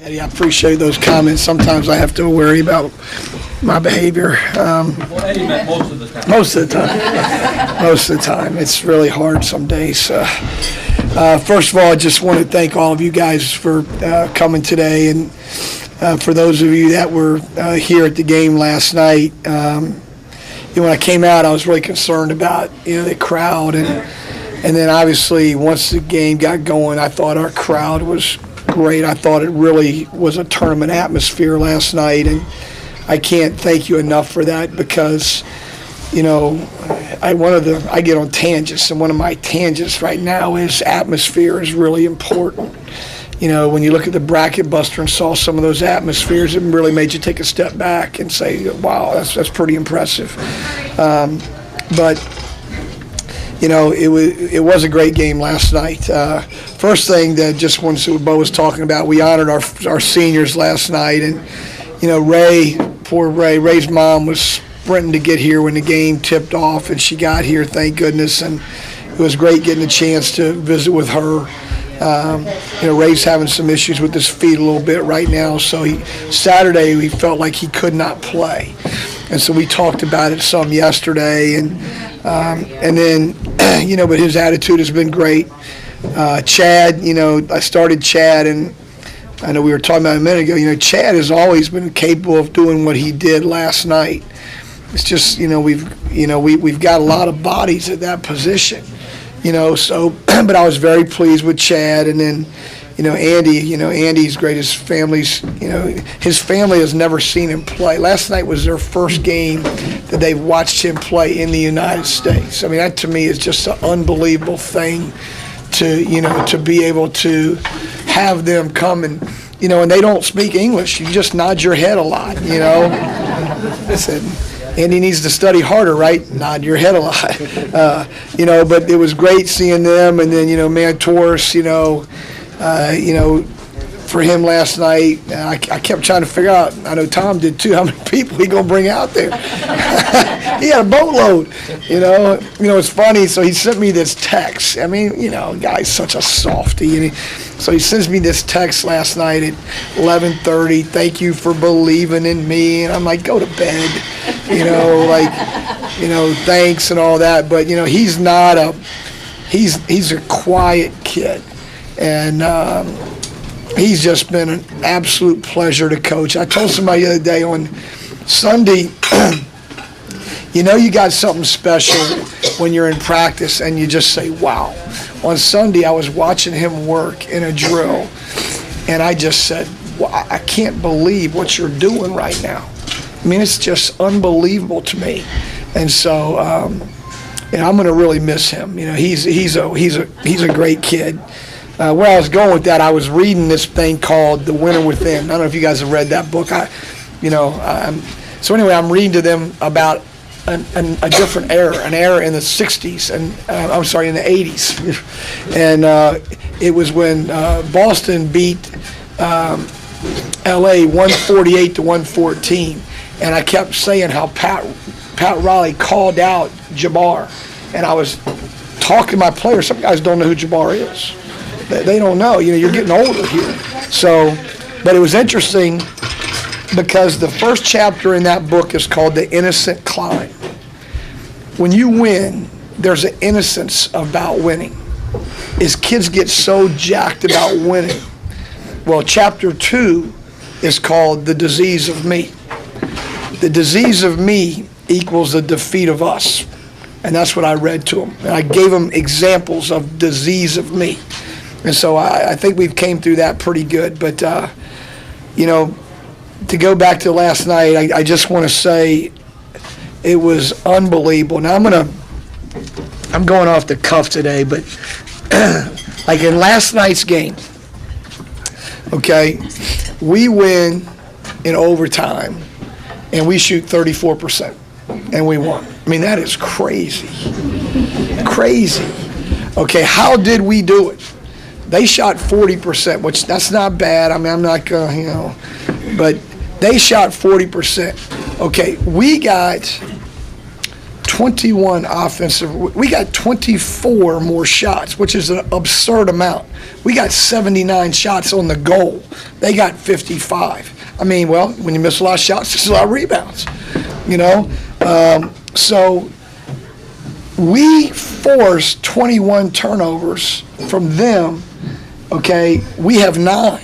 Eddie, I appreciate those comments. Sometimes I have to worry about my behavior. Well, Eddie meant most of the time. Most of the time. Most of the time. It's really hard some days. First of all, I just want to thank all of you guys for coming today, and for those of you that were here at the game last night. When I came out, I was really concerned about the crowd, and then obviously once the game got going, I thought our crowd was great. I thought it really was a tournament atmosphere last night, and I can't thank you enough for that because, I get on tangents, and one of my tangents right now is atmosphere is really important. When you look at the bracket buster and saw some of those atmospheres, it really made you take a step back and say, wow, that's pretty impressive. But it was a great game last night. First thing that just when Bo was talking about, we honored our seniors last night, and poor Ray's mom was sprinting to get here when the game tipped off, and she got here, thank goodness, and it was great getting a chance to visit with her. Ray's having some issues with his feet a little bit right now, so Saturday we felt like he could not play, and so we talked about it some yesterday, and then but his attitude has been great. Chad, I started Chad, and I know we were talking about a minute ago. Chad has always been capable of doing what he did last night. It's just we've got a lot of bodies at that position. So, but I was very pleased with Chad, and then, Andy, Andy's great. His his family has never seen him play. Last night was their first game that they've watched him play in the United States. I mean, that to me is just an unbelievable thing to be able to have them come and, and they don't speak English. You just nod your head a lot, I said, Andy needs to study harder, right? Nod your head a lot. But it was great seeing them. And then, Mantoris, for him last night, I kept trying to figure out, I know Tom did too, how many people he going to bring out there. He had a boatload, it's funny. So he sent me this text. I mean, guy's such a softie. So he sends me this text last night at 11:30. Thank you for believing in me. And I'm like, go to bed, thanks and all that. But, he's not he's a quiet kid. And he's just been an absolute pleasure to coach. I told somebody the other day on Sunday, you got something special when you're in practice and you just say, wow. On Sunday, I was watching him work in a drill, and I just said, well, I can't believe what you're doing right now. I mean, it's just unbelievable to me. And so, I'm going to really miss him. He's a great kid. Where I was going with that, I was reading this thing called The Winter Within. I don't know if you guys have read that book. So anyway, I'm reading to them about a different era, an era in the 60s, and in the 80s. And it was when Boston beat LA 148-114. And I kept saying how Pat Riley called out Jabbar. And I was talking to my players. Some guys don't know who Jabbar is. They don't know. You're getting older here. So, but it was interesting because the first chapter in that book is called The Innocent Climb. When you win, there's an innocence about winning. As kids get so jacked about winning. Well, chapter 2 is called The Disease of Me. The disease of me equals the defeat of us. And that's what I read to them. And I gave them examples of disease of me. And so I think we've came through that pretty good. But, to go back to last night, I just want to say it was unbelievable. Now, I'm going off the cuff today, but like in last night's game, okay, we win in overtime, and we shoot 34%, and we won. I mean, that is crazy. Crazy. Okay, how did we do it? They shot 40%, which that's not bad. I mean, I'm not going to, but they shot 40%. Okay, we got 21 offensive. We got 24 more shots, which is an absurd amount. We got 79 shots on the goal. They got 55. I mean, well, when you miss a lot of shots, there's a lot of rebounds, you know? So we forced 21 turnovers from them, okay? We have 9.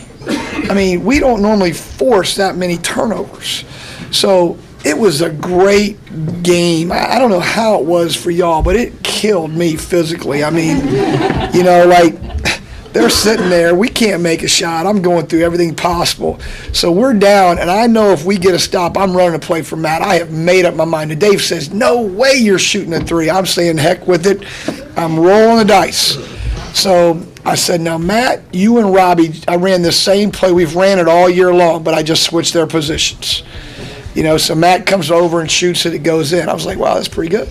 I mean, we don't normally force that many turnovers. So it was a great game. I don't know how it was for y'all, but it killed me physically. I mean, you know, like, they're sitting there. We can't make a shot. I'm going through everything possible. So we're down, and I know if we get a stop, I'm running a play for Matt. I have made up my mind. And Dave says, no way you're shooting a 3. I'm saying heck with it. I'm rolling the dice. So I said, now, Matt, you and Robbie, I ran the same play. We've ran it all year long, but I just switched their positions. You know, so Matt comes over and shoots it. It goes in. I was like, wow, that's pretty good.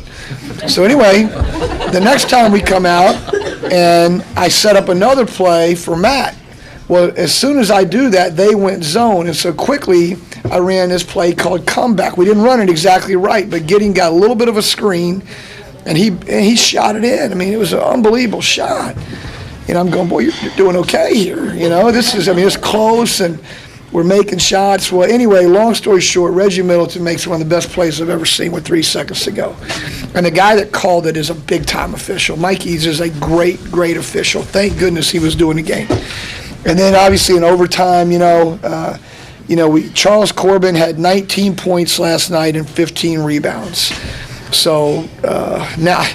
So anyway, the next time we come out, and I set up another play for Matt. Well, as soon as I do that, they went zone. And so quickly, I ran this play called comeback. We didn't run it exactly right, but Gideon got a little bit of a screen, and he shot it in. I mean, it was an unbelievable shot. And I'm going, boy, you're doing okay here. You know, it's close, and we're making shots. Well, anyway, long story short, Reggie Middleton makes one of the best plays I've ever seen with 3 seconds to go. And the guy that called it is a big-time official. Mike Eads is a great, great official. Thank goodness he was doing the game. And then, obviously, in overtime, Charles Corbin had 19 points last night and 15 rebounds. So now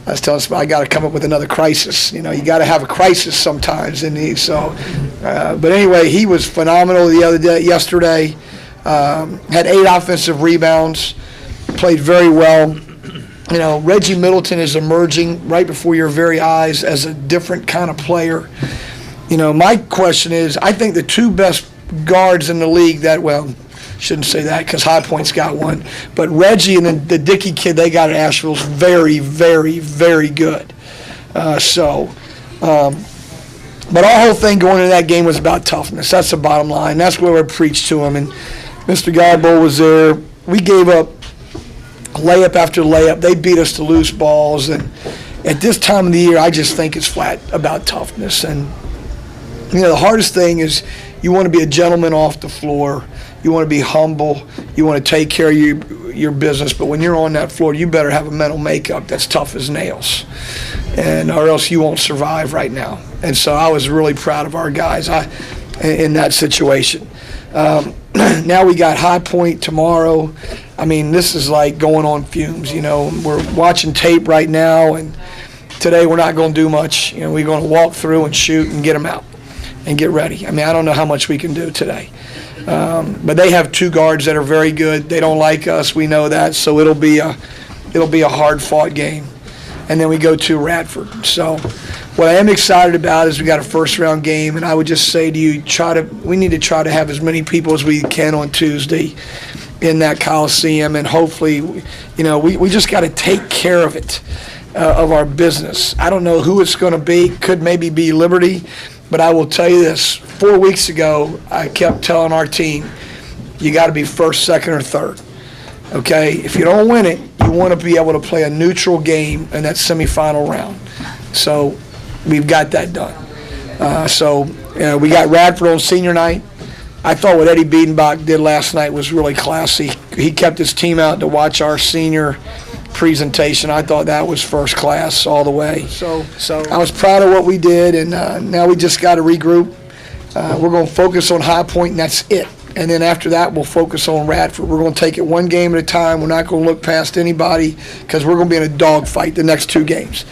I was telling somebody I got to come up with another crisis. You know, you got to have a crisis sometimes. But anyway, he was phenomenal yesterday. Had 8 offensive rebounds, played very well. You know, Reggie Middleton is emerging right before your very eyes as a different kind of player. You know, my question is, I think the 2 best guards in the league shouldn't say that because High Point's got one, but Reggie and the Dickey kid they got at Asheville is very, very, very good. But our whole thing going into that game was about toughness. That's the bottom line. That's what we preached to him. And Mr. Godbolt was there. We gave up layup after layup. They beat us to loose balls. And at this time of the year, I just think it's flat about toughness. And, you know, the hardest thing is you want to be a gentleman off the floor. You want to be humble. You want to take care of your business. But when you're on that floor, you better have a mental makeup that's tough as nails, or else you won't survive right now. And so I was really proud of our guys in that situation. Now we got High Point tomorrow. I mean, this is like going on fumes. You know, we're watching tape right now, and today we're not going to do much. You know, we're going to walk through and shoot and get them out and get ready. I mean, I don't know how much we can do today. But they have 2 guards that are very good. They don't like us. We know that. So it'll be a hard-fought game. And then we go to Radford. So what I am excited about is we got a first-round game, and I would just say to you, we need to try to have as many people as we can on Tuesday in that Coliseum, and hopefully, you know, we just got to take care of it, of our business. I don't know who it's going to be. Could maybe be Liberty. But I will tell you this, 4 weeks ago, I kept telling our team, you got to be first, second, or third, okay? If you don't win it, you want to be able to play a neutral game in that semifinal round. So we've got that done. We got Radford on senior night. I thought what Eddie Biedenbach did last night was really classy. He kept his team out to watch our senior presentation. I thought that was first class all the way. So I was proud of what we did, and now we just got to regroup. We're going to focus on High Point, and that's it. And then after that, we'll focus on Radford. We're going to take it one game at a time. We're not going to look past anybody because we're going to be in a dogfight the next 2 games.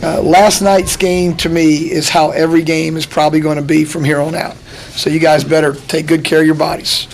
Last night's game, to me, is how every game is probably going to be from here on out. So you guys better take good care of your bodies.